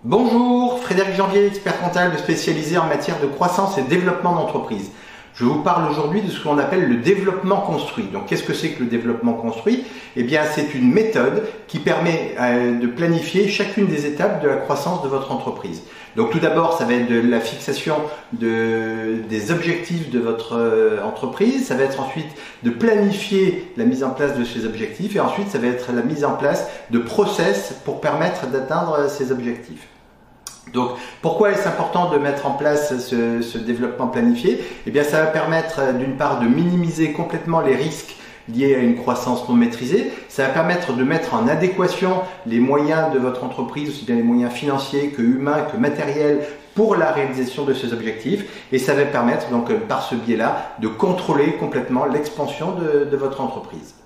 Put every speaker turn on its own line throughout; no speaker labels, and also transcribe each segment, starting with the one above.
Bonjour, Frédéric Janvier, expert comptable spécialisé en matière de croissance et développement d'entreprise. Je vous parle aujourd'hui de ce qu'on appelle le développement construit. Donc qu'est-ce que c'est que le développement construit? Eh bien c'est une méthode qui permet de planifier chacune des étapes de la croissance de votre entreprise. Donc tout d'abord ça va être de la fixation des objectifs de votre entreprise, ça va être ensuite de planifier la mise en place de ces objectifs et ensuite ça va être la mise en place de process pour permettre d'atteindre ces objectifs. Donc, pourquoi est-ce important de mettre en place ce développement planifié? Eh bien, ça va permettre d'une part de minimiser complètement les risques liés à une croissance non maîtrisée. Ça va permettre de mettre en adéquation les moyens de votre entreprise, aussi bien les moyens financiers que humains que matériels, pour la réalisation de ces objectifs. Et ça va permettre donc par ce biais-là de contrôler complètement l'expansion de votre entreprise.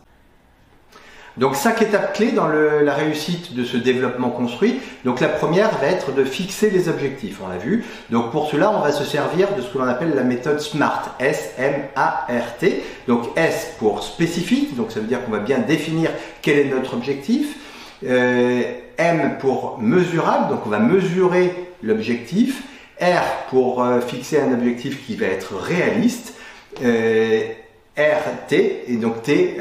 Donc 5 étapes clés dans la réussite de ce développement construit. Donc la première va être de fixer les objectifs, on l'a vu. Donc pour cela, on va se servir de ce que l'on appelle la méthode SMART, S-M-A-R-T. Donc S pour spécifique, donc ça veut dire qu'on va bien définir quel est notre objectif. M pour mesurable, donc on va mesurer l'objectif. R pour fixer un objectif qui va être réaliste. RT, et donc T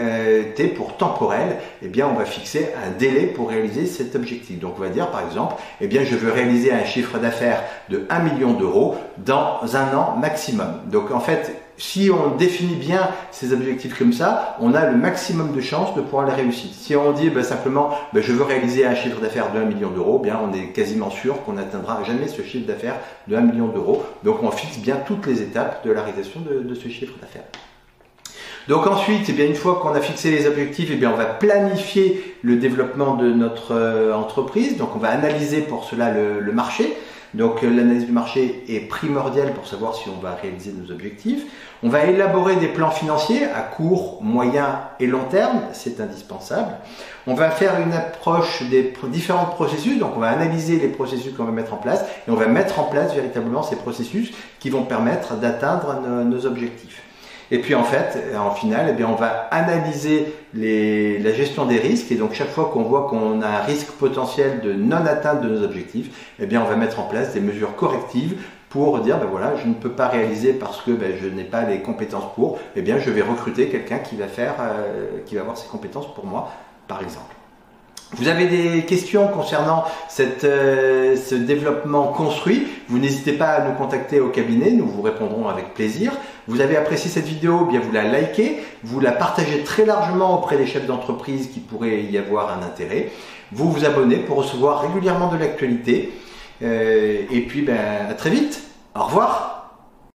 pour temporel, eh bien on va fixer un délai pour réaliser cet objectif. Donc on va dire par exemple, eh bien je veux réaliser un chiffre d'affaires de 1 million d'euros dans un an maximum. Donc en fait, si on définit bien ces objectifs comme ça, on a le maximum de chances de pouvoir les réussir. Si on dit simplement je veux réaliser un chiffre d'affaires de 1 million d'euros, bien on est quasiment sûr qu'on n'atteindra jamais ce chiffre d'affaires de 1 million d'euros. Donc on fixe bien toutes les étapes de la réalisation de ce chiffre d'affaires. Donc ensuite, eh bien, une fois qu'on a fixé les objectifs, eh bien, on va planifier le développement de notre entreprise. Donc on va analyser pour cela le marché. Donc l'analyse du marché est primordiale pour savoir si on va réaliser nos objectifs. On va élaborer des plans financiers à court, moyen et long terme, c'est indispensable. On va faire une approche des différents processus, donc on va analyser les processus qu'on va mettre en place et on va mettre en place véritablement ces processus qui vont permettre d'atteindre nos objectifs. Et puis en fait, en finale, eh bien, on va analyser la gestion des risques et donc chaque fois qu'on voit qu'on a un risque potentiel de non-atteinte de nos objectifs, eh bien, on va mettre en place des mesures correctives pour dire voilà, je ne peux pas réaliser parce que je n'ai pas les compétences pour, eh bien, je vais recruter quelqu'un qui va avoir ces compétences pour moi, par exemple. Vous avez des questions concernant ce développement construit, vous n'hésitez pas à nous contacter au cabinet, nous vous répondrons avec plaisir. Vous avez apprécié cette vidéo, bien vous la likez, vous la partagez très largement auprès des chefs d'entreprise qui pourraient y avoir un intérêt. Vous vous abonnez pour recevoir régulièrement de l'actualité. Et puis à très vite, au revoir.